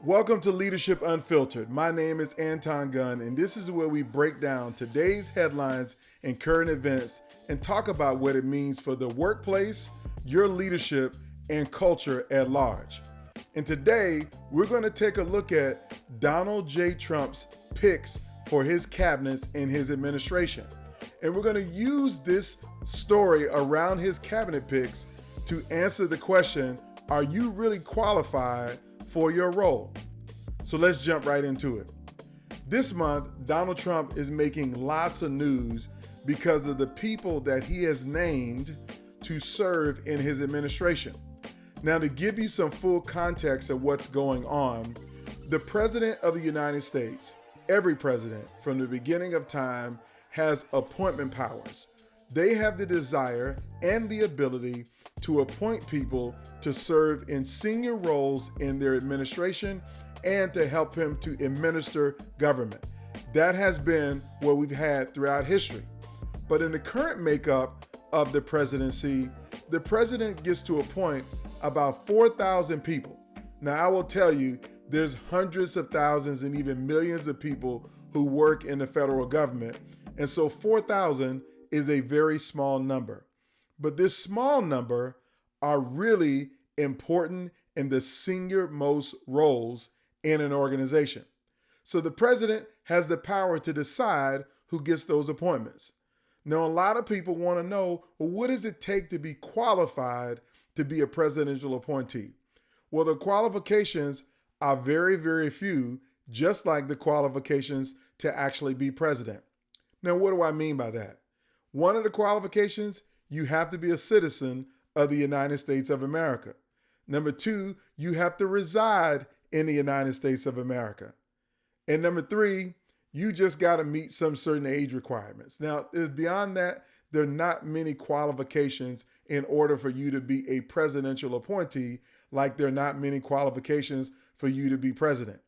Welcome to Leadership Unfiltered. My name is Anton Gunn, and this is where we break down today's headlines and current events and talk about what it means for the workplace, your leadership, and culture at large. And today, we're going to take a look at Donald J. Trump's picks for his cabinets and his administration. And we're going to use this story around his cabinet picks to answer the question, are you really qualified for your role? So let's jump right into it. This month, Donald Trump is making lots of news because of the people that he has named to serve in his administration. Now, to give you some full context of what's going on, the President of the United States, every president from the beginning of time, has appointment powers. They have the desire and the ability to appoint people to serve in senior roles in their administration and to help him to administer government. That has been what we've had throughout history. But in the current makeup of the presidency, the president gets to appoint about 4,000 people. Now, I will tell you, there's hundreds of thousands and even millions of people who work in the federal government. And so 4,000 is a very small number. But this small number are really important in the senior most roles in an organization. So the president has the power to decide who gets those appointments. Now, a lot of people want to know, well, what does it take to be qualified to be a presidential appointee? Well, the qualifications are very, very few, just like the qualifications to actually be president. Now, what do I mean by that? One of the qualifications, you have to be a citizen of the United States of America. Number two, you have to reside in the United States of America. And number three, you just got to meet some certain age requirements. Now, beyond that, there are not many qualifications in order for you to be a presidential appointee, like there are not many qualifications for you to be president.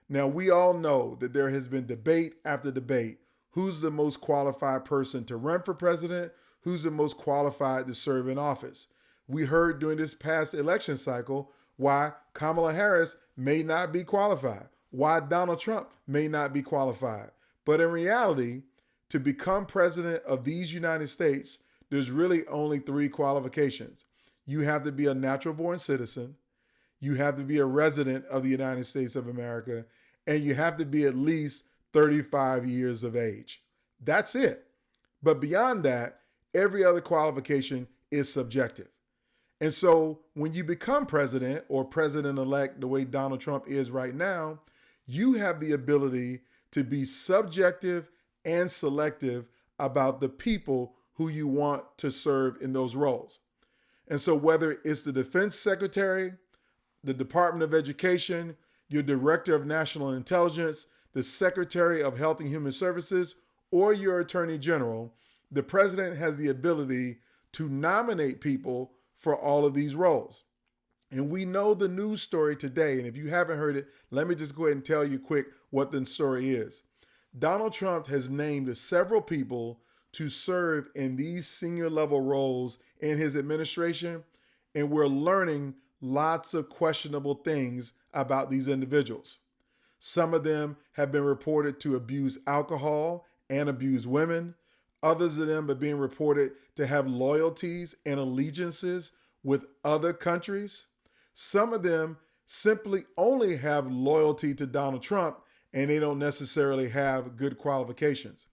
Now, we all know that there has been debate after debate. Who's the most qualified person to run for president? Who's the most qualified to serve in office? We heard during this past election cycle why Kamala Harris may not be qualified, why Donald Trump may not be qualified. But in reality, to become president of these United States, there's really only three qualifications. You have to be a natural born citizen, you have to be a resident of the United States of America, and you have to be at least 35 years of age. That's it. But beyond that, every other qualification is subjective. And so when you become president or president-elect the way Donald Trump is right now, you have the ability to be subjective and selective about the people who you want to serve in those roles. And so whether it's the defense secretary, the Department of Education, your director of national intelligence, the Secretary of Health and Human Services, or your Attorney General, the president has the ability to nominate people for all of these roles. And we know the news story today, and if you haven't heard it, let me just go ahead and tell you quick what the story is. Donald Trump has named several people to serve in these senior level roles in his administration, and we're learning lots of questionable things about these individuals. Some of them have been reported to abuse alcohol and abuse women. Others of them are being reported to have loyalties and allegiances with other countries. Some of them simply only have loyalty to Donald Trump and they don't necessarily have good qualifications.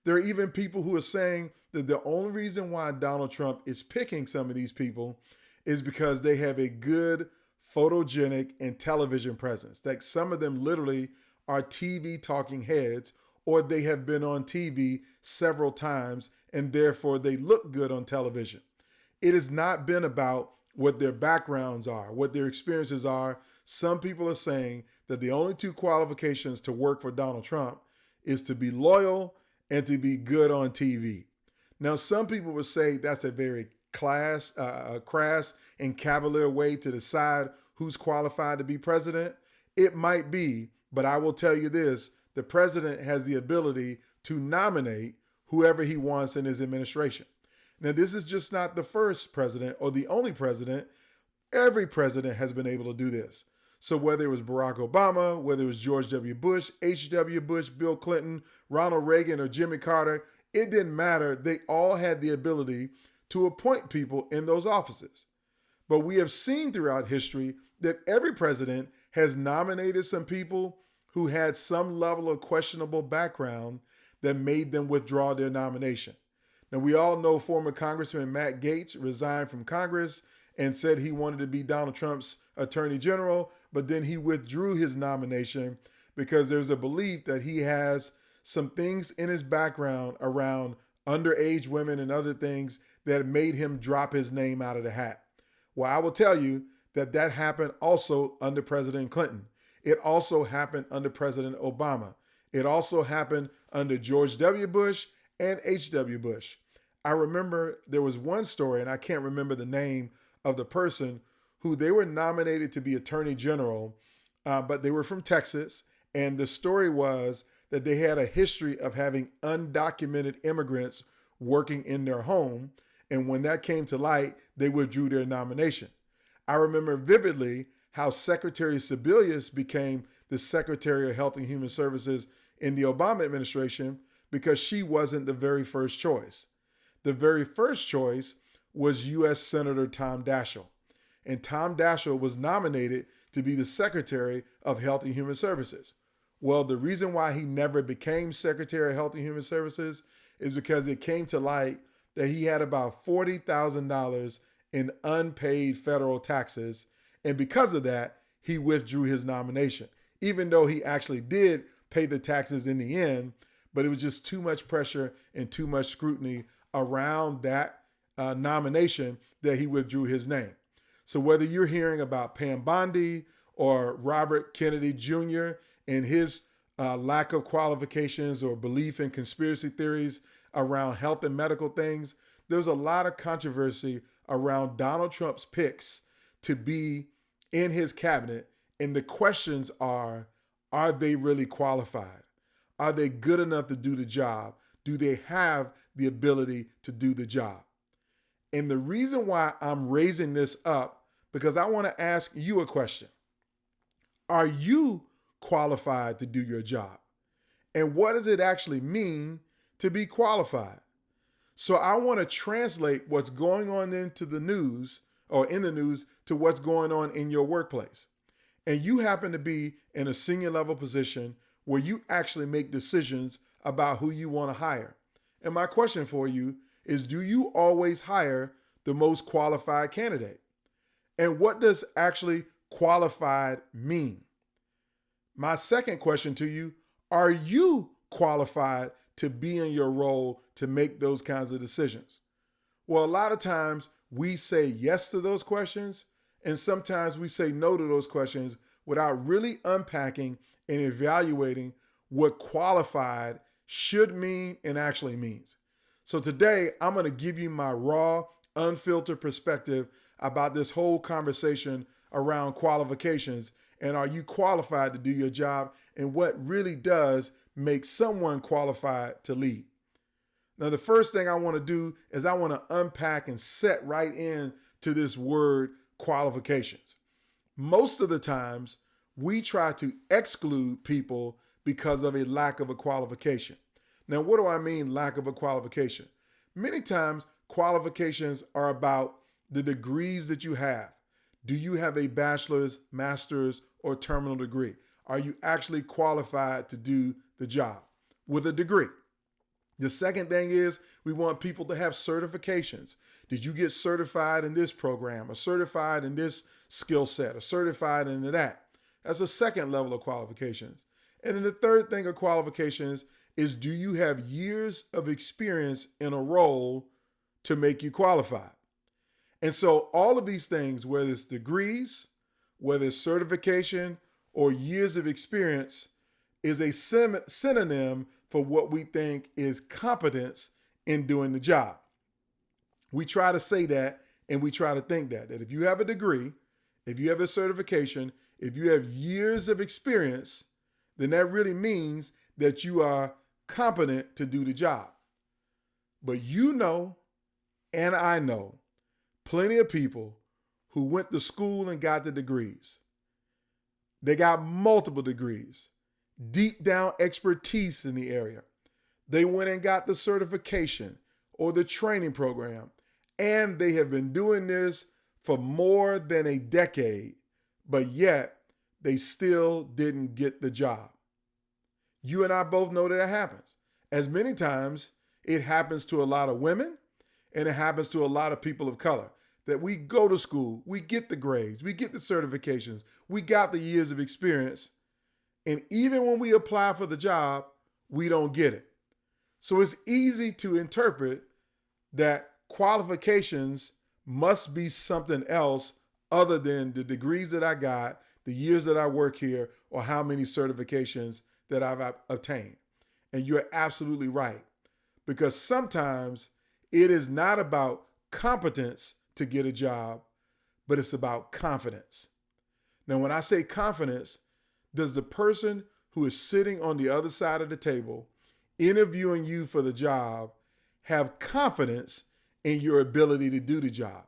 There are even people who are saying that the only reason why Donald Trump is picking some of these people is because they have a good photogenic and television presence. Like some of them literally are TV talking heads, or they have been on TV several times and therefore they look good on television. It has not been about what their backgrounds are, what their experiences are. Some people are saying that the only two qualifications to work for Donald Trump is to be loyal and to be good on TV. Now, some people would say that's a very crass and cavalier way to decide who's qualified to be president. It might be, but I will tell you this, the president has the ability to nominate whoever he wants in his administration. Now, this is just not the first president or the only president. Every president has been able to do this. So whether it was Barack Obama, whether it was George W. Bush, H.W. Bush, Bill Clinton, Ronald Reagan, or Jimmy Carter, it didn't matter. They all had the ability to appoint people in those offices. But we have seen throughout history that every president has nominated some people who had some level of questionable background that made them withdraw their nomination. Now, we all know former Congressman Matt Gaetz resigned from Congress and said he wanted to be Donald Trump's attorney general, but then he withdrew his nomination because there's a belief that he has some things in his background around underage women and other things that made him drop his name out of the hat. Well, I will tell you that happened also under President Clinton. It also happened under President Obama. It also happened under George W. Bush and H.W. Bush. I remember there was one story, and I can't remember the name of the person who they were nominated to be attorney general, but they were from Texas. And the story was that they had a history of having undocumented immigrants working in their home. And when that came to light, they withdrew their nomination. I remember vividly how Secretary Sebelius became the Secretary of Health and Human Services in the Obama administration because she wasn't the very first choice. The very first choice was U.S. Senator Tom Daschle. And Tom Daschle was nominated to be the Secretary of Health and Human Services. Well, the reason why he never became Secretary of Health and Human Services is because it came to light that he had about $40,000 in unpaid federal taxes. And because of that, he withdrew his nomination, even though he actually did pay the taxes in the end, but it was just too much pressure and too much scrutiny around that nomination that he withdrew his name. So whether you're hearing about Pam Bondi or Robert Kennedy Jr. and his lack of qualifications or belief in conspiracy theories around health and medical things, there's a lot of controversy around Donald Trump's picks to be in his cabinet. And the questions are they really qualified? Are they good enough to do the job? Do they have the ability to do the job? And the reason why I'm raising this up, because I want to ask you a question. Are you qualified to do your job? And what does it actually mean to be qualified? So I want to translate what's going on into the news or in the news to what's going on in your workplace. And you happen to be in a senior level position where you actually make decisions about who you want to hire. And my question for you is, do you always hire the most qualified candidate? And what does actually qualified mean? My second question to you, are you qualified to be in your role to make those kinds of decisions? Well, a lot of times we say yes to those questions, and sometimes we say no to those questions without really unpacking and evaluating what qualified should mean and actually means. So today, I'm going to give you my raw, unfiltered perspective about this whole conversation around qualifications and are you qualified to do your job and what really does make someone qualified to lead. Now, the first thing I want to do is I want to unpack and set right in to this word qualifications. Most of the times, we try to exclude people because of a lack of a qualification. Now, what do I mean lack of a qualification? Many times, qualifications are about the degrees that you have. Do you have a bachelor's, master's, or terminal degree? Are you actually qualified to do the job with a degree? The second thing is we want people to have certifications. Did you get certified in this program, or certified in this skill set, or certified in that? That's a second level of qualifications. And then the third thing of qualifications is, do you have years of experience in a role to make you qualified? And so all of these things, whether it's degrees, whether it's certification or years of experience, is a synonym for what we think is competence in doing the job. We try to say that and we try to think that if you have a degree, if you have a certification, if you have years of experience, then that really means that you are competent to do the job. But you know, and I know, plenty of people who went to school and got the degrees. They got multiple degrees, deep down expertise in the area. They went and got the certification or the training program, and they have been doing this for more than a decade, but yet they still didn't get the job. You and I both know that it happens. As many times, it happens to a lot of women and it happens to a lot of people of color. That we go to school, we get the grades, we get the certifications, we got the years of experience, and even when we apply for the job, we don't get it. So it's easy to interpret that qualifications must be something else other than the degrees that I got, the years that I work here, or how many certifications that I've obtained. And you're absolutely right, because sometimes it is not about competence to get a job, but it's about confidence. Now, when I say confidence, does the person who is sitting on the other side of the table interviewing you for the job have confidence in your ability to do the job?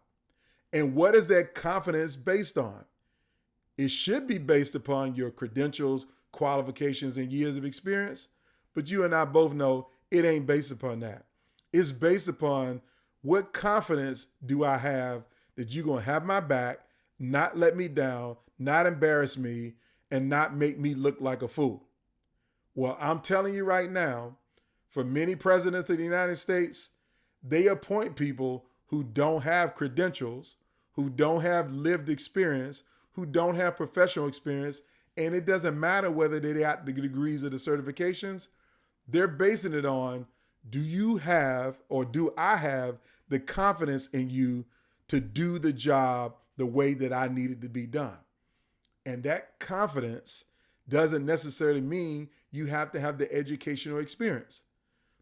And what is that confidence based on? It should be based upon your credentials, qualifications, and years of experience. But you and I both know it ain't based upon that. It's based upon what confidence do I have that you're going to have my back, not let me down, not embarrass me, and not make me look like a fool. Well, I'm telling you right now, for many presidents of the United States, they appoint people who don't have credentials, who don't have lived experience, who don't have professional experience, and it doesn't matter whether they got the degrees or the certifications. They're basing it on, do you have or do I have the confidence in you to do the job the way that I need it to be done? And that confidence doesn't necessarily mean you have to have the educational experience,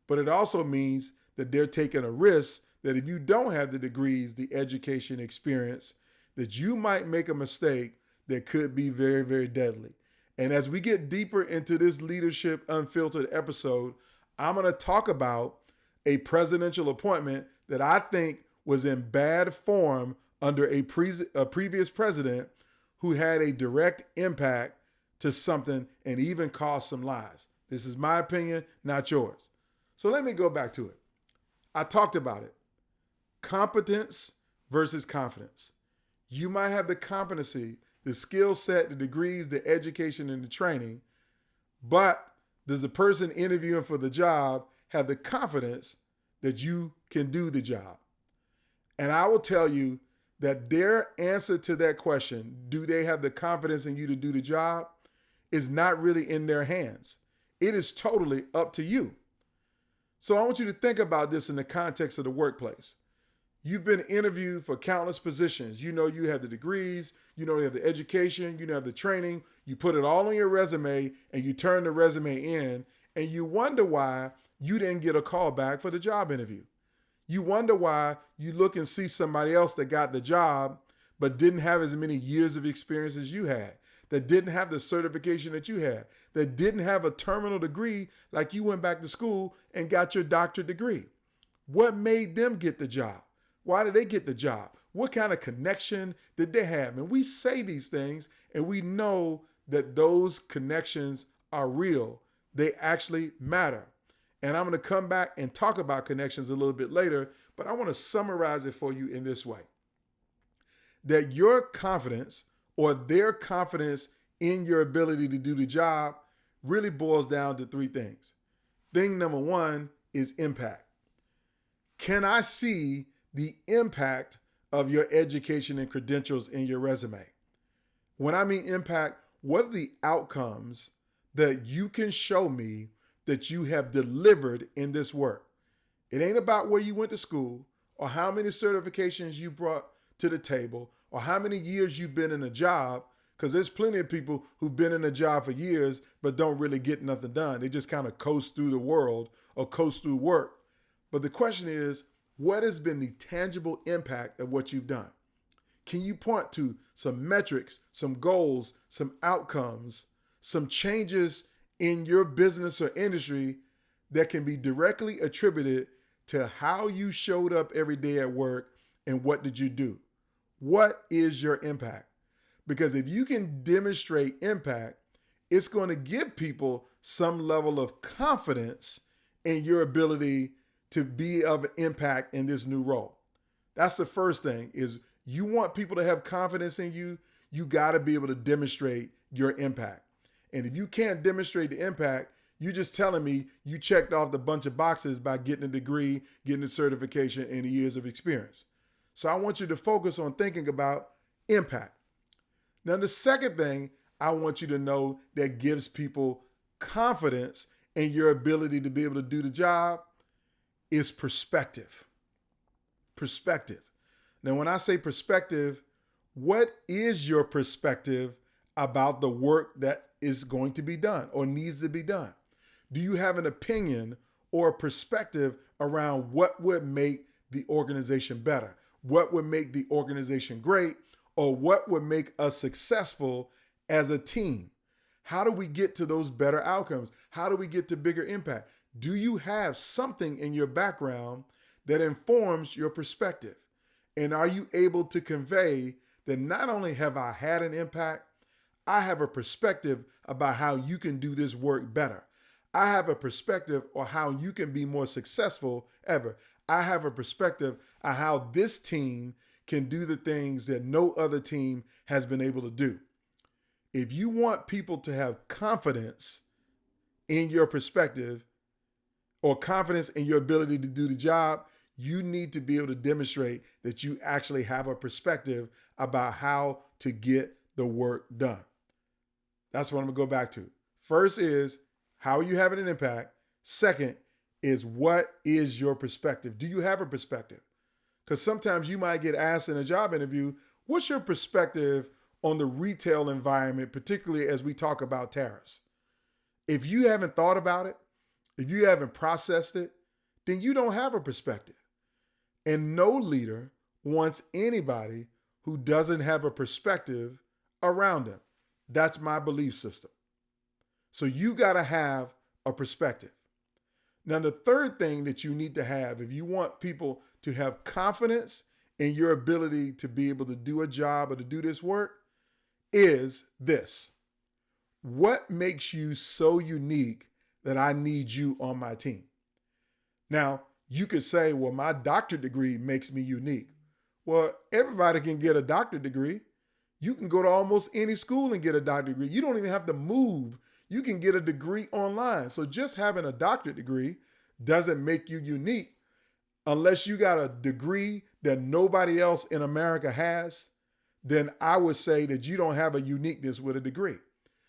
but it also means that they're taking a risk that if you don't have the degrees, the education experience, that you might make a mistake that could be very, very deadly. And as we get deeper into this Leadership Unfiltered episode, I'm going to talk about a presidential appointment that I think was in bad form under a previous president who had a direct impact to something and even cost some lives. This is my opinion, not yours. So let me go back to it. I talked about it. Competence versus confidence. You might have the competency, the skill set, the degrees, the education, and the training, but does the person interviewing for the job have the confidence that you can do the job? And I will tell you that their answer to that question, do they have the confidence in you to do the job, is not really in their hands. It is totally up to you. So I want you to think about this in the context of the workplace. You've been interviewed for countless positions. You know you have the degrees, you know you have the education, you know you have the training. You put it all on your resume and you turn the resume in and you wonder why you didn't get a call back for the job interview. You wonder why you look and see somebody else that got the job but didn't have as many years of experience as you had, that didn't have the certification that you had, that didn't have a terminal degree like you went back to school and got your doctorate degree. What made them get the job? Why did they get the job? What kind of connection did they have? And we say these things and we know that those connections are real. They actually matter. And I'm going to come back and talk about connections a little bit later, but I want to summarize it for you in this way. That your confidence or their confidence in your ability to do the job really boils down to three things. Thing number one is impact. Can I see the impact of your education and credentials in your resume? When I mean impact, what are the outcomes that you can show me that you have delivered in this work? It ain't about where you went to school or how many certifications you brought to the table or how many years you've been in a job, because there's plenty of people who've been in a job for years but don't really get nothing done. They just kind of coast through the world or coast through work. But the question is, what has been the tangible impact of what you've done? Can you point to some metrics, some goals, some outcomes, some changes in your business or industry that can be directly attributed to how you showed up every day at work and what did you do? What is your impact? Because if you can demonstrate impact, it's going to give people some level of confidence in your ability to be of impact in this new role. That's the first thing, is you want people to have confidence in you, you got to be able to demonstrate your impact. And if you can't demonstrate the impact, you're just telling me you checked off the bunch of boxes by getting a degree, getting a certification, and years of experience. So I want you to focus on thinking about impact. Now, the second thing I want you to know that gives people confidence in your ability to be able to do the job is perspective. Perspective. Now, when I say perspective, what is your perspective about the work that is going to be done or needs to be done? Do you have an opinion or a perspective around what would make the organization better? What would make the organization great? Or what would make us successful as a team? How do we get to those better outcomes? How do we get to bigger impact? Do you have something in your background that informs your perspective? And are you able to convey that not only have I had an impact, I have a perspective about how you can do this work better. I have a perspective on how you can be more successful ever. I have a perspective on how this team can do the things that no other team has been able to do. If you want people to have confidence in your perspective or confidence in your ability to do the job, you need to be able to demonstrate that you actually have a perspective about how to get the work done. That's what I'm going to go back to. First is, how are you having an impact? Second is, what is your perspective? Do you have a perspective? Because sometimes you might get asked in a job interview, what's your perspective on the retail environment, particularly as we talk about tariffs? If you haven't thought about it, if you haven't processed it, then you don't have a perspective. And no leader wants anybody who doesn't have a perspective around them. That's my belief system. So you got to have a perspective. Now, the third thing that you need to have if you want people to have confidence in your ability to be able to do a job or to do this work is this. What makes you so unique that I need you on my team? Now, you could say, well, my doctorate degree makes me unique. Well, everybody can get a doctorate degree. You can go to almost any school and get a doctorate degree. You don't even have to move. You can get a degree online. So just having a doctorate degree doesn't make you unique unless you got a degree that nobody else in America has. Then I would say that you don't have a uniqueness with a degree.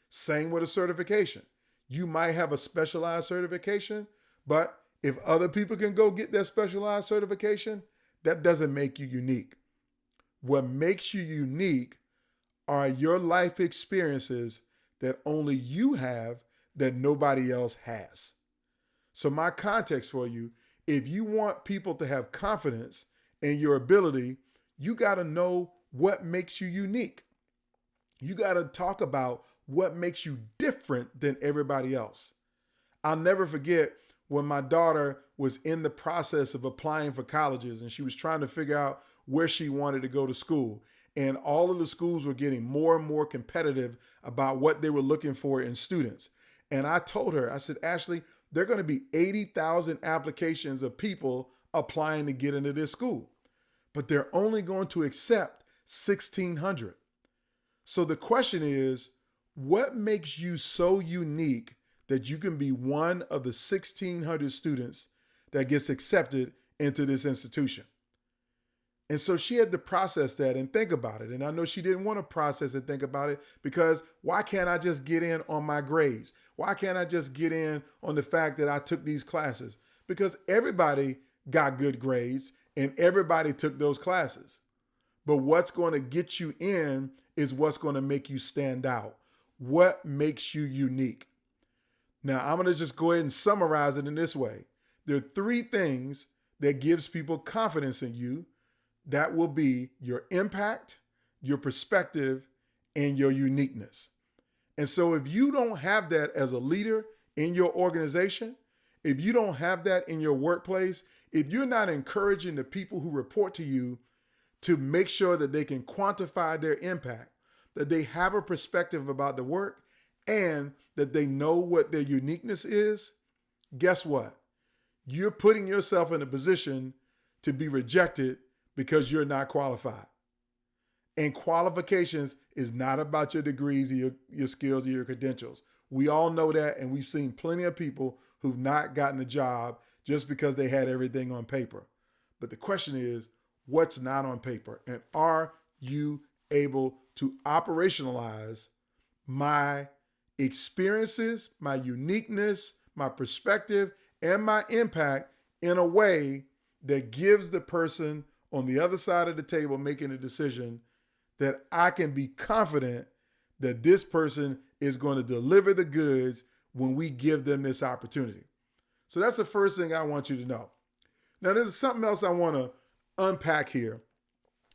Same with a certification. You might have a specialized certification, but if other people can go get their specialized certification, that doesn't make you unique. What makes you unique are your life experiences that only you have that nobody else has. So my context for you, if you want people to have confidence in your ability, you got to know what makes you unique. You got to talk about what makes you different than everybody else. I'll never forget when my daughter was in the process of applying for colleges and she was trying to figure out where she wanted to go to school. And all of the schools were getting more and more competitive about what they were looking for in students. And I told her, I said, Ashley, there are going to be 80,000 applications of people applying to get into this school, but they're only going to accept 1,600. So the question is, what makes you so unique that you can be one of the 1,600 students that gets accepted into this institution? And so she had to process that and think about it. And I know she didn't want to process and think about it because why can't I just get in on my grades? Why can't I just get in on the fact that I took these classes? Because everybody got good grades and everybody took those classes. But what's going to get you in is what's going to make you stand out. What makes you unique? Now, I'm going to just go ahead and summarize it in this way. There are three things that gives people confidence in you. That will be your impact, your perspective, and your uniqueness. And so if you don't have that as a leader in your organization, if you don't have that in your workplace, if you're not encouraging the people who report to you to make sure that they can quantify their impact, that they have a perspective about the work, and that they know what their uniqueness is, guess what? You're putting yourself in a position to be rejected because you're not qualified. And qualifications is not about your degrees or your skills or your credentials. We all know that, and we've seen plenty of people who've not gotten a job just because they had everything on paper. But the question is, what's not on paper? And are you able to operationalize my experiences, my uniqueness, my perspective, and my impact in a way that gives the person on the other side of the table making a decision that I can be confident that this person is going to deliver the goods when we give them this opportunity. So that's the first thing I want you to know. Now, there's something else I want to unpack here,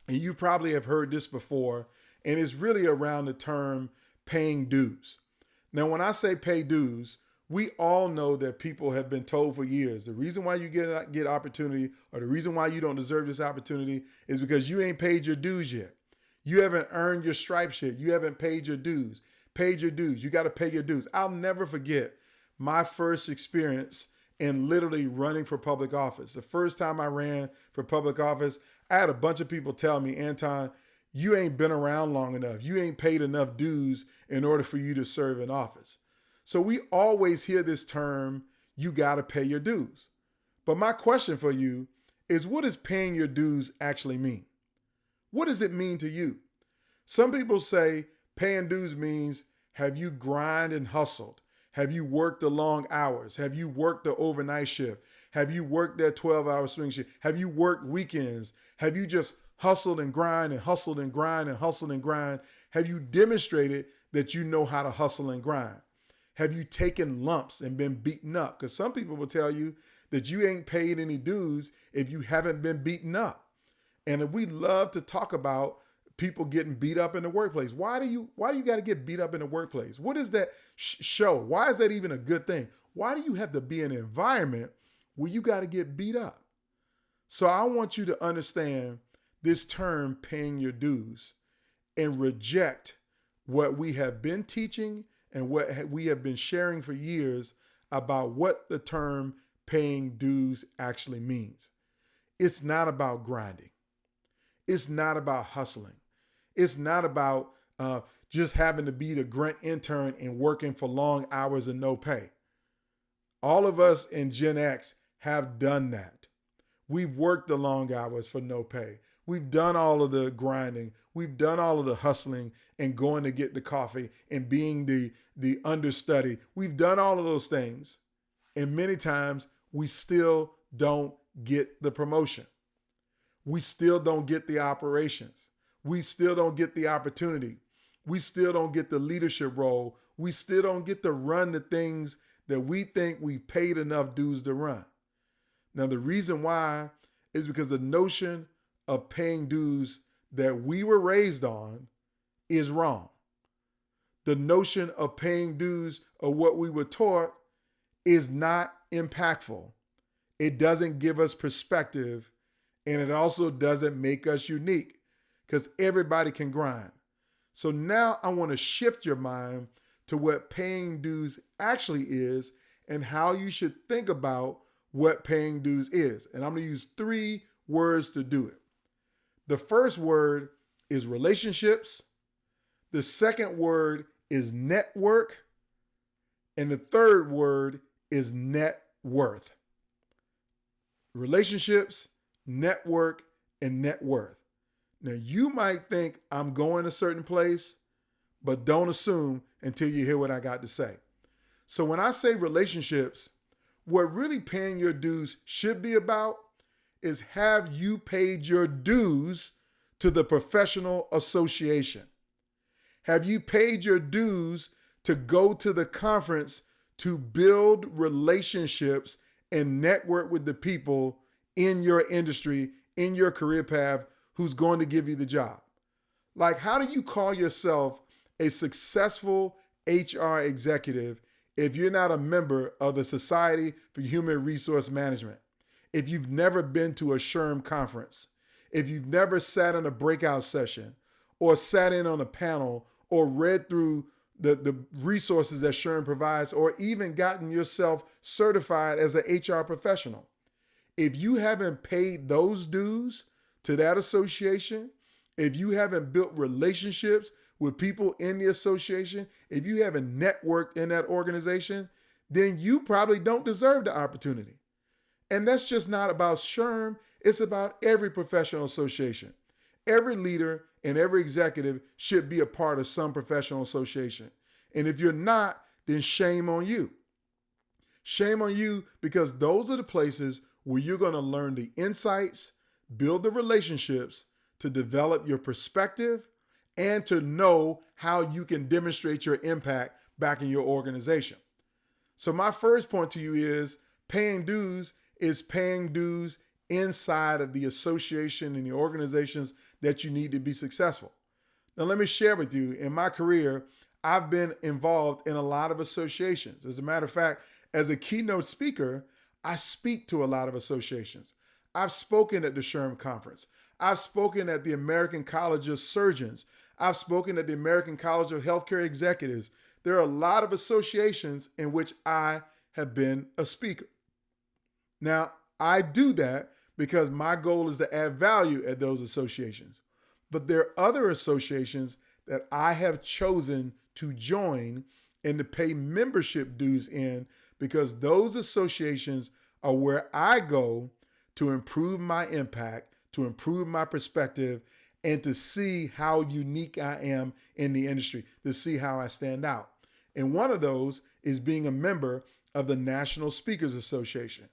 and you probably have heard this before, and it's really around the term paying dues. Now, when I say pay dues, we all know that people have been told for years, the reason why you get opportunity, or the reason why you don't deserve this opportunity, is because you ain't paid your dues yet. You haven't earned your stripes yet. You haven't paid your dues. Paid your dues. You got to pay your dues. I'll never forget my first experience in literally running for public office. The first time I ran for public office, I had a bunch of people tell me, Anton, you ain't been around long enough. You ain't paid enough dues in order for you to serve in office. So we always hear this term, you got to pay your dues. But my question for you is, what does paying your dues actually mean? What does it mean to you? Some people say paying dues means, have you grind and hustled? Have you worked the long hours? Have you worked the overnight shift? Have you worked that 12-hour swing shift? Have you worked weekends? Have you just hustled and grind and hustled and grind and hustled and grind? Have you demonstrated that you know how to hustle and grind? Have you taken lumps and been beaten up? Because some people will tell you that you ain't paid any dues if you haven't been beaten up. And we love to talk about people getting beat up in the workplace. Why do you got to get beat up in the workplace? What does that show? Why is that even a good thing? Why do you have to be in an environment where you got to get beat up? So I want you to understand this term, paying your dues, and reject what we have been teaching and what we have been sharing for years about what the term paying dues actually means. It's not about grinding. It's not about hustling. It's not about just having to be the grunt intern and working for long hours and no pay. All of us in Gen X have done that. We've worked the long hours for no pay. We've done all of the grinding. We've done all of the hustling and going to get the coffee and being the understudy. We've done all of those things. And many times we still don't get the promotion. We still don't get the operations. We still don't get the opportunity. We still don't get the leadership role. We still don't get to run the things that we think we've paid enough dues to run. Now, the reason why is because the notion of paying dues that we were raised on is wrong. The notion of paying dues of what we were taught is not impactful. It doesn't give us perspective, and it also doesn't make us unique, because everybody can grind. So now I want to shift your mind to what paying dues actually is and how you should think about what paying dues is. And I'm going to use 3 words to do it. The first word is relationships. The second word is network. And the third word is net worth. Relationships, network, and net worth. Now, you might think I'm going a certain place, but don't assume until you hear what I got to say. So when I say relationships, what really paying your dues should be about is, have you paid your dues to the professional association? Have you paid your dues to go to the conference to build relationships and network with the people in your industry, in your career path, who's going to give you the job? Like, how do you call yourself a successful HR executive if you're not a member of the Society for Human Resource Management? If you've never been to a SHRM conference, if you've never sat in a breakout session, or sat in on a panel or read through the resources that SHRM provides, or even gotten yourself certified as an HR professional. If you haven't paid those dues to that association, if you haven't built relationships with people in the association, if you haven't networked in that organization, then you probably don't deserve the opportunity. And that's just not about SHRM, it's about every professional association. Every leader and every executive should be a part of some professional association. And if you're not, then shame on you. Shame on you, because those are the places where you're going to learn the insights, build the relationships to develop your perspective, and to know how you can demonstrate your impact back in your organization. So my first point to you is paying dues is paying dues inside of the association and the organizations that you need to be successful. Now, let me share with you, in my career, I've been involved in a lot of associations. As a matter of fact, as a keynote speaker, I speak to a lot of associations. I've spoken at the SHRM conference. I've spoken at the American College of Surgeons. I've spoken at the American College of Healthcare Executives. There are a lot of associations in which I have been a speaker. Now, I do that because my goal is to add value at those associations. But there are other associations that I have chosen to join and to pay membership dues in, because those associations are where I go to improve my impact, to improve my perspective, and to see how unique I am in the industry, to see how I stand out. And one of those is being a member of the National Speakers Association.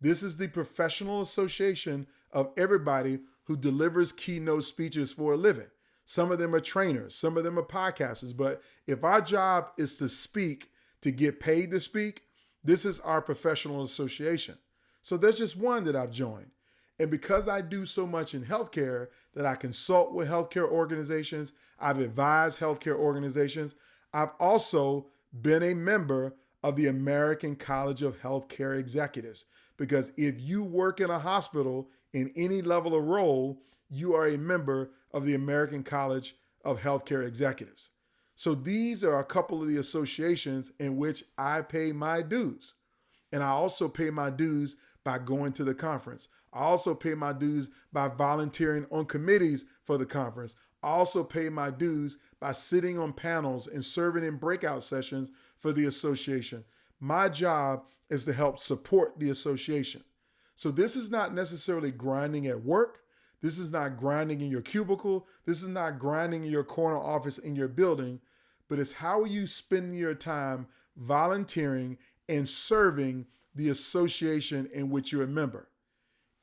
This is the professional association of everybody who delivers keynote speeches for a living. Some of them are trainers, some of them are podcasters, but if our job is to speak, to get paid to speak, this is our professional association. So there's just one that I've joined. And because I do so much in healthcare, that I consult with healthcare organizations, I've advised healthcare organizations, I've also been a member of the American College of Healthcare Executives. Because if you work in a hospital in any level of role, you are a member of the American College of Healthcare Executives. So these are a couple of the associations in which I pay my dues. And I also pay my dues by going to the conference. I also pay my dues by volunteering on committees for the conference. I also pay my dues by sitting on panels and serving in breakout sessions for the association. My job is to help support the association. So this is not necessarily grinding at work. This is not grinding in your cubicle. This is not grinding in your corner office in your building, but it's how are you spending your time volunteering and serving the association in which you're a member.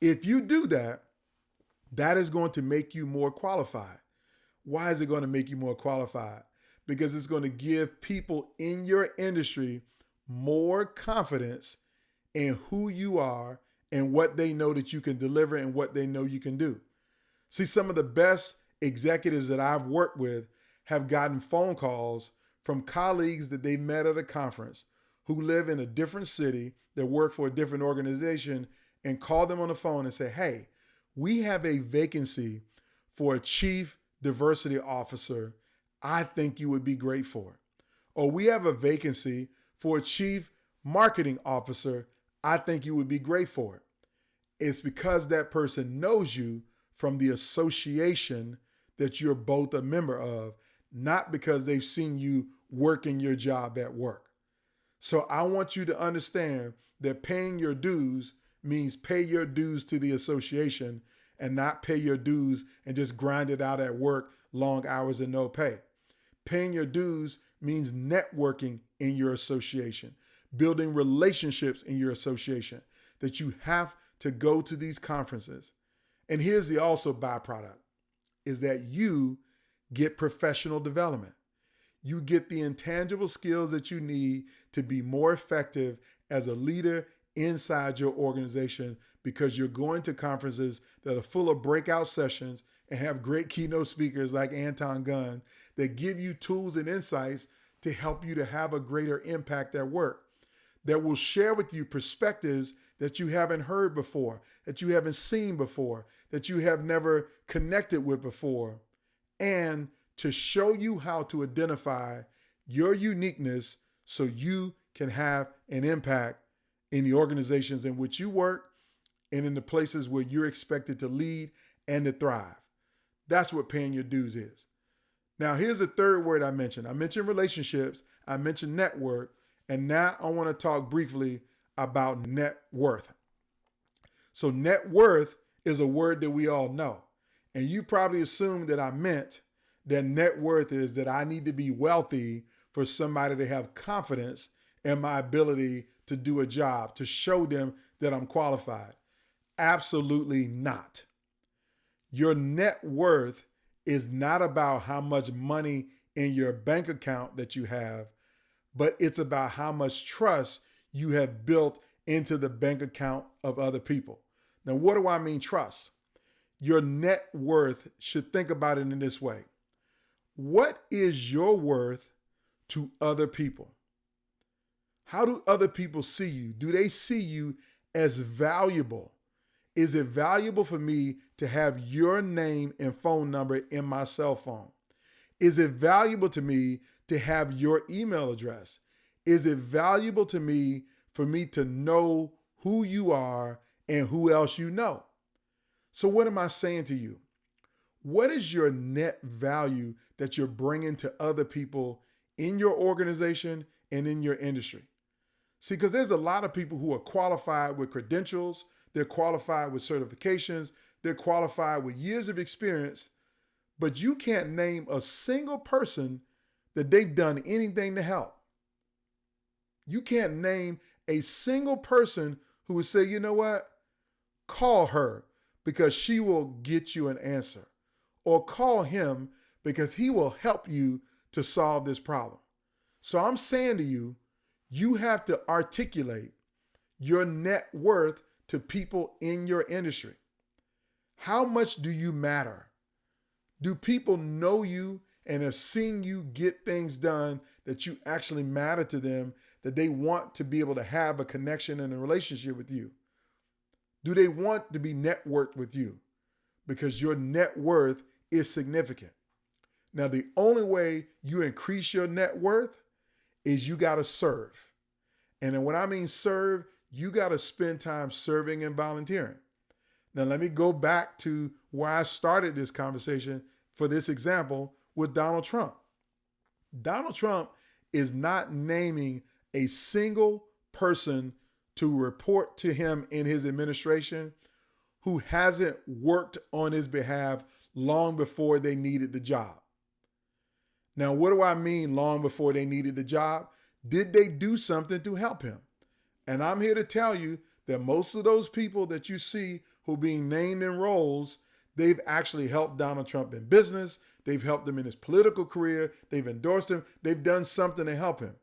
If you do that, that is going to make you more qualified. Why is it going to make you more qualified? Because it's going to give people in your industry more confidence in who you are and what they know that you can deliver and what they know you can do. See, some of the best executives that I've worked with have gotten phone calls from colleagues that they met at a conference who live in a different city, that work for a different organization, and call them on the phone and say, hey, we have a vacancy for a chief diversity officer. I think you would be great for it. Or we have a vacancy for a chief marketing officer. I think you would be great for it. It's because that person knows you from the association that you're both a member of, not because they've seen you working your job at work. So I want you to understand that paying your dues means pay your dues to the association and not pay your dues and just grind it out at work, long hours and no pay. Paying your dues means networking in your association, building relationships in your association, that you have to go to these conferences. And here's the also byproduct, is that you get professional development. You get the intangible skills that you need to be more effective as a leader inside your organization, because you're going to conferences that are full of breakout sessions and have great keynote speakers like Anton Gunn that give you tools and insights to help you to have a greater impact at work, that will share with you perspectives that you haven't heard before, that you haven't seen before, that you have never connected with before. and to show you how to identify your uniqueness so you can have an impact in the organizations in which you work and in the places where you're expected to lead and to thrive. That's what paying your dues is. Now, here's the third word I mentioned. I mentioned relationships, I mentioned network, and now I want to talk briefly about net worth. So net worth is a word that we all know. And you probably assumed that I meant that net worth is that I need to be wealthy for somebody to have confidence in my ability to do a job, to show them that I'm qualified. Absolutely not. Your net worth is not about how much money in your bank account that you have, but it's about how much trust you have built into the bank account of other people. Now, what do I mean trust? Your net worth should think about it in this way. What is your worth to other people? How do other people see you? Do they see you as valuable? Is it valuable for me to have your name and phone number in my cell phone? Is it valuable to me to have your email address? Is it valuable to me for me to know who you are and who else you know? So what am I saying to you? What is your net value that you're bringing to other people in your organization and in your industry? See, because there's a lot of people who are qualified with credentials, they're qualified with certifications, they're qualified with years of experience, but you can't name a single person that they've done anything to help. You can't name a single person who would say, you know what? Call her because she will get you an answer. Or call him because he will help you to solve this problem. So I'm saying to you, you have to articulate your net worth to people in your industry. How much do you matter? Do people know you and have seen you get things done that you actually matter to them, that they want to be able to have a connection and a relationship with you? Do they want to be networked with you? Because your net worth is significant. Now, the only way you increase your net worth is you got to serve. And then when I mean serve, you got to spend time serving and volunteering. Now, let me go back to where I started this conversation for this example with Donald Trump. Donald Trump is not naming a single person to report to him in his administration who hasn't worked on his behalf long before they needed the job. Now, what do I mean long before they needed the job? Did they do something to help him? And I'm here to tell you that most of those people that you see who are being named in roles, they've actually helped Donald Trump in business. They've helped him in his political career. They've endorsed him. They've done something to help him.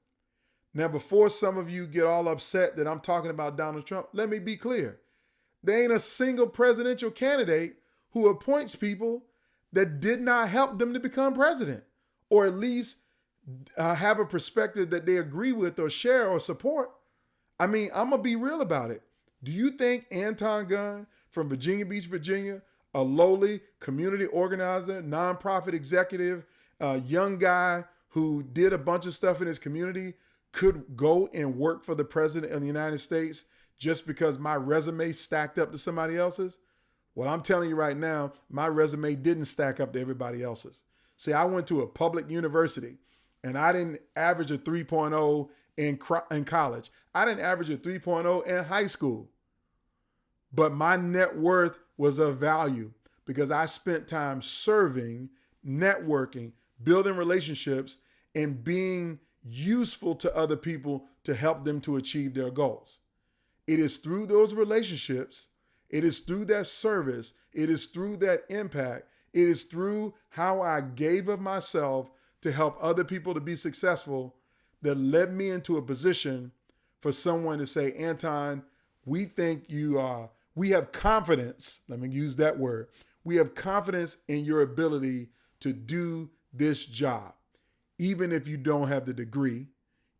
Now, before some of you get all upset that I'm talking about Donald Trump, let me be clear. There ain't a single presidential candidate who appoints people that did not help them to become president, or at least have a perspective that they agree with or share or support. I mean, I'm going to be real about it. Do you think Anton Gunn from Virginia Beach, Virginia, a lowly community organizer, nonprofit executive, a young guy who did a bunch of stuff in his community, could go and work for the president of the United States just because my resume stacked up to somebody else's? Well, I'm telling you right now, my resume didn't stack up to everybody else's. See, I went to a public university and I didn't average a 3.0 in college. I didn't average a 3.0 in high school. But my net worth was of value because I spent time serving, networking, building relationships, and being useful to other people to help them to achieve their goals. It is through those relationships, it is through that service, it is through that impact, it is through how I gave of myself to help other people to be successful that led me into a position for someone to say, Anton, we think you are, we have confidence, let me use that word, we have confidence in your ability to do this job. Even if you don't have the degree,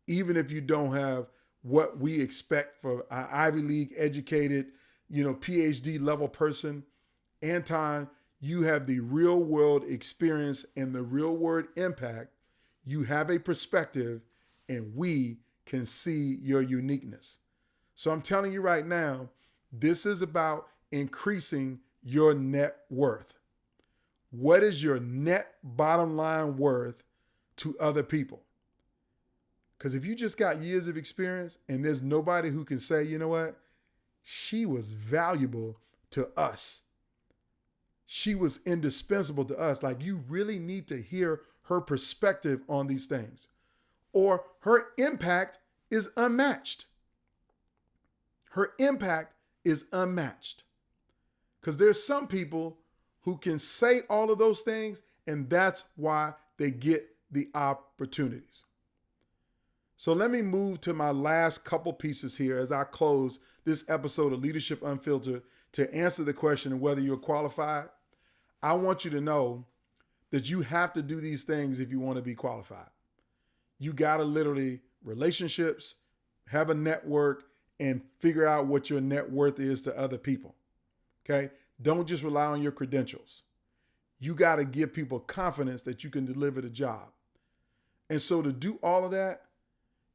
even if you don't have what we expect for an Ivy League educated, PhD level person, Anton, You have the real world experience and the real world impact. You have a perspective, and we can see your uniqueness. So I'm telling you right now, this is about increasing your net worth. What is your net bottom line worth to other people? Because if you just got years of experience and there's nobody who can say, you know what, she was valuable to us. She was indispensable to us. Like, you really need to hear her perspective on these things. Or her impact is unmatched. Her impact is unmatched. Because there's some people who can say all of those things, and that's why they get the opportunities. So let me move to my last couple pieces here as I close this episode of Leadership Unfiltered to answer the question of whether you're qualified. I want you to know that you have to do these things if you want to be qualified. You got to literally relationships, have a network, and figure out what your net worth is to other people. Okay? Don't just rely on your credentials. You got to give people confidence that you can deliver the job. And so to do all of that,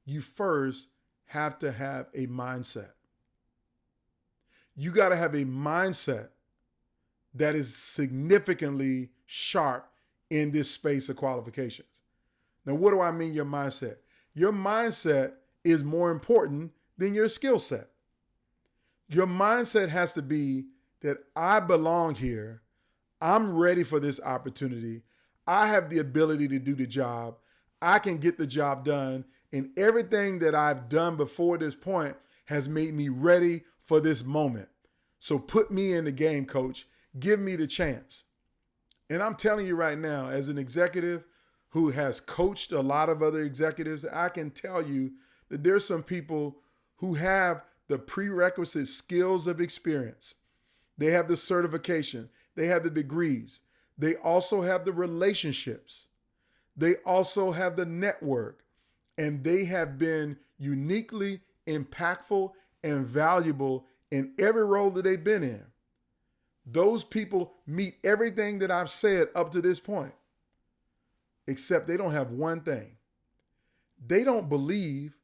you first have to have a mindset. You got to have a mindset that is significantly sharp in this space of qualifications. Now, what do I mean your mindset? Your mindset is more important than your skill set. Your mindset has to be that I belong here. I'm ready for this opportunity. I have the ability to do the job. I can get the job done. And everything that I've done before this point has made me ready for this moment. So put me in the game, coach. Give me the chance. And I'm telling you right now, as an executive who has coached a lot of other executives, I can tell you that there's some people who have the prerequisite skills of experience. They have the certification. They have the degrees. They also have the relationships. They also have the network. And they have been uniquely impactful and valuable in every role that they've been in. Those people meet everything that I've said up to this point, except they don't have one thing. They don't believe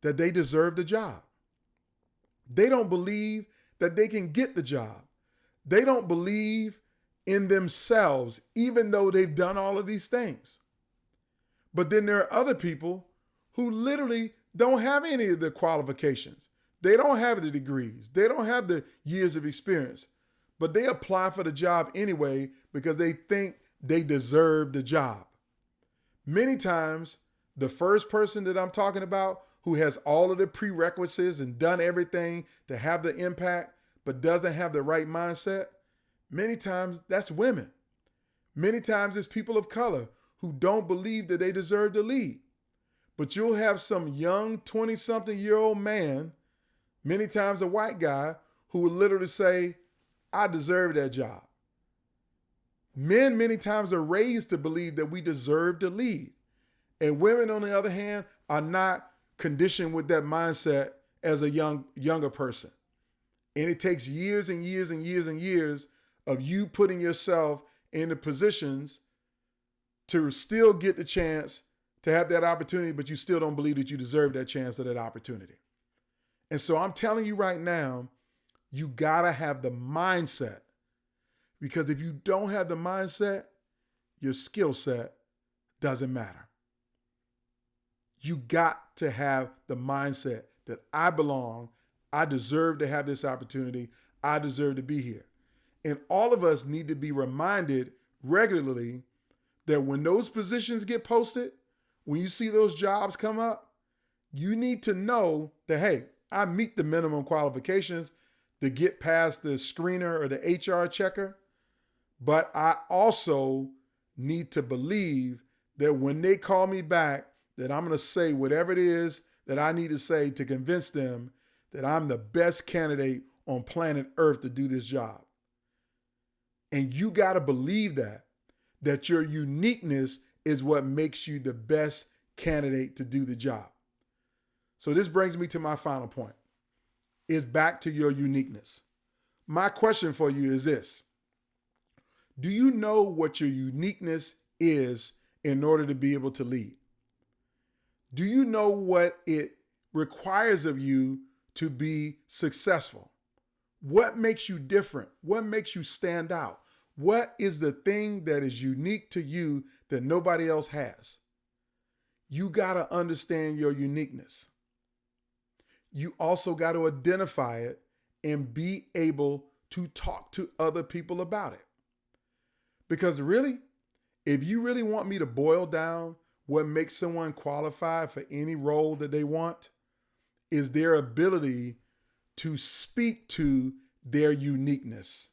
that they deserve the job. They don't believe that they can get the job. They don't believe in themselves, even though they've done all of these things. But then there are other people who literally don't have any of the qualifications. They don't have the degrees. They don't have the years of experience. But they apply for the job anyway because they think they deserve the job. Many times, the first person that I'm talking about who has all of the prerequisites and done everything to have the impact but doesn't have the right mindset, many times that's women. Many times it's people of color who don't believe that they deserve to lead. But you'll have some young 20-something-year-old man, many times a white guy, who will literally say, I deserve that job. Men many times are raised to believe that we deserve to lead. And women, on the other hand, are not conditioned with that mindset as a younger person. And it takes years and years and years and years of you putting yourself in the positions to still get the chance to have that opportunity, but you still don't believe that you deserve that chance or that opportunity. And so I'm telling you right now, you gotta have the mindset, because if you don't have the mindset, your skill set doesn't matter. You got to have the mindset that I belong, I deserve to have this opportunity, I deserve to be here. And all of us need to be reminded regularly that when those positions get posted, when you see those jobs come up, you need to know that, hey, I meet the minimum qualifications to get past the screener or the HR checker, but I also need to believe that when they call me back, that I'm going to say whatever it is that I need to say to convince them that I'm the best candidate on planet Earth to do this job. And you got to believe that your uniqueness is what makes you the best candidate to do the job. So this brings me to my final point, is back to your uniqueness. My question for you is this: Do you know what your uniqueness is in order to be able to lead? Do you know what it requires of you to be successful? What makes you different? What makes you stand out? What is the thing that is unique to you that nobody else has? You got to understand your uniqueness. You also got to identify it and be able to talk to other people about it. Because really, if you really want me to boil down what makes someone qualified for any role that they want, is their ability to speak to their uniqueness,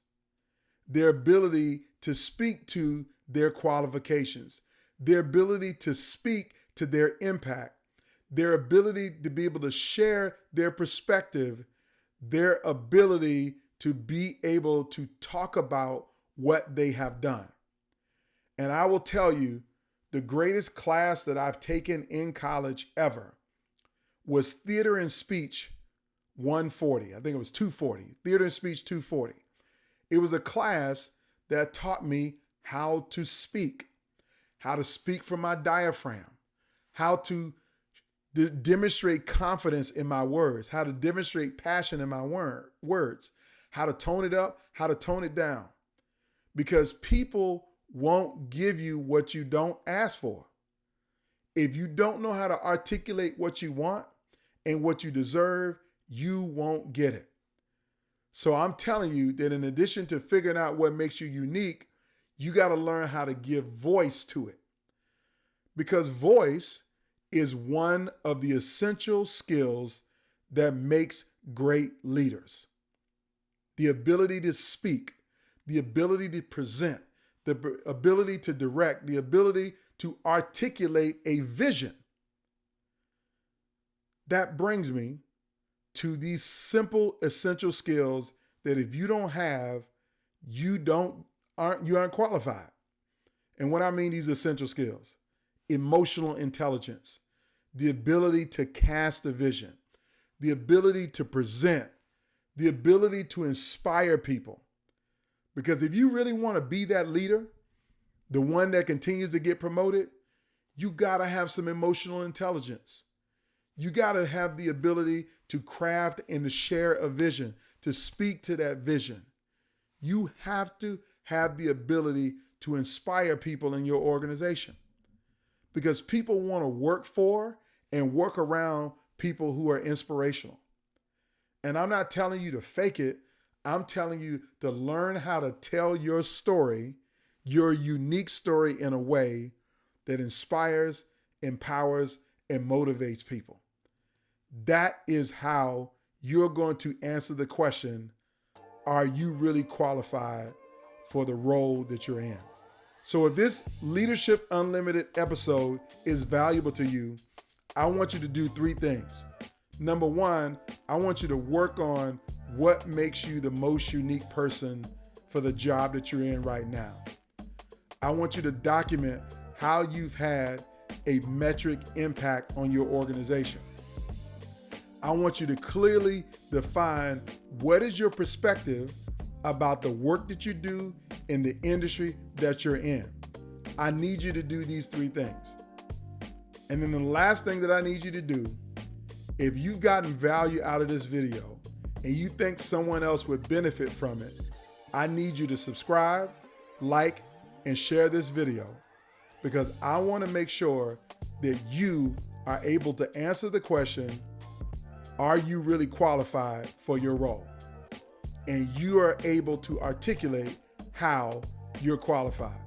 their ability to speak to their qualifications, their ability to speak to their impact, their ability to be able to share their perspective, their ability to be able to talk about what they have done. And I will tell you, the greatest class that I've taken in college ever was Theater and Speech 140. I think it was 240. Theater and Speech 240. It was a class that taught me how to speak from my diaphragm, how to demonstrate confidence in my words, how to demonstrate passion in my words, how to tone it up, how to tone it down. Because people won't give you what you don't ask for. If you don't know how to articulate what you want and what you deserve, you won't get it. So I'm telling you that in addition to figuring out what makes you unique, you got to learn how to give voice to it. Because voice is one of the essential skills that makes great leaders. The ability to speak, the ability to present, the ability to direct, the ability to articulate a vision. That brings me to these simple, essential skills that if you don't have, you aren't qualified. And what I mean these essential skills: emotional intelligence, the ability to cast a vision, the ability to present, the ability to inspire people. Because if you really want to be that leader, the one that continues to get promoted, you got to have some emotional intelligence. You got to have the ability to craft and to share a vision, to speak to that vision. You have to have the ability to inspire people in your organization, because people want to work for and work around people who are inspirational. And I'm not telling you to fake it. I'm telling you to learn how to tell your story, your unique story, in a way that inspires, empowers, and motivates people. That is how you're going to answer the question, are you really qualified for the role that you're in? So if this Leadership Unlimited episode is valuable to you, I want you to do 3 things. Number 1, I want you to work on what makes you the most unique person for the job that you're in right now. I want you to document how you've had a metric impact on your organization. I want you to clearly define what is your perspective about the work that you do in the industry that you're in. I need you to do these 3 things. And then the last thing that I need you to do, if you've gotten value out of this video and you think someone else would benefit from it, I need you to subscribe, like, and share this video, because I want to make sure that you are able to answer the question, are you really qualified for your role? And you are able to articulate how you're qualified.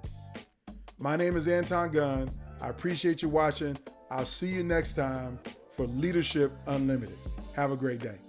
My name is Anton Gunn. I appreciate you watching. I'll see you next time for Leadership Unlimited. Have a great day.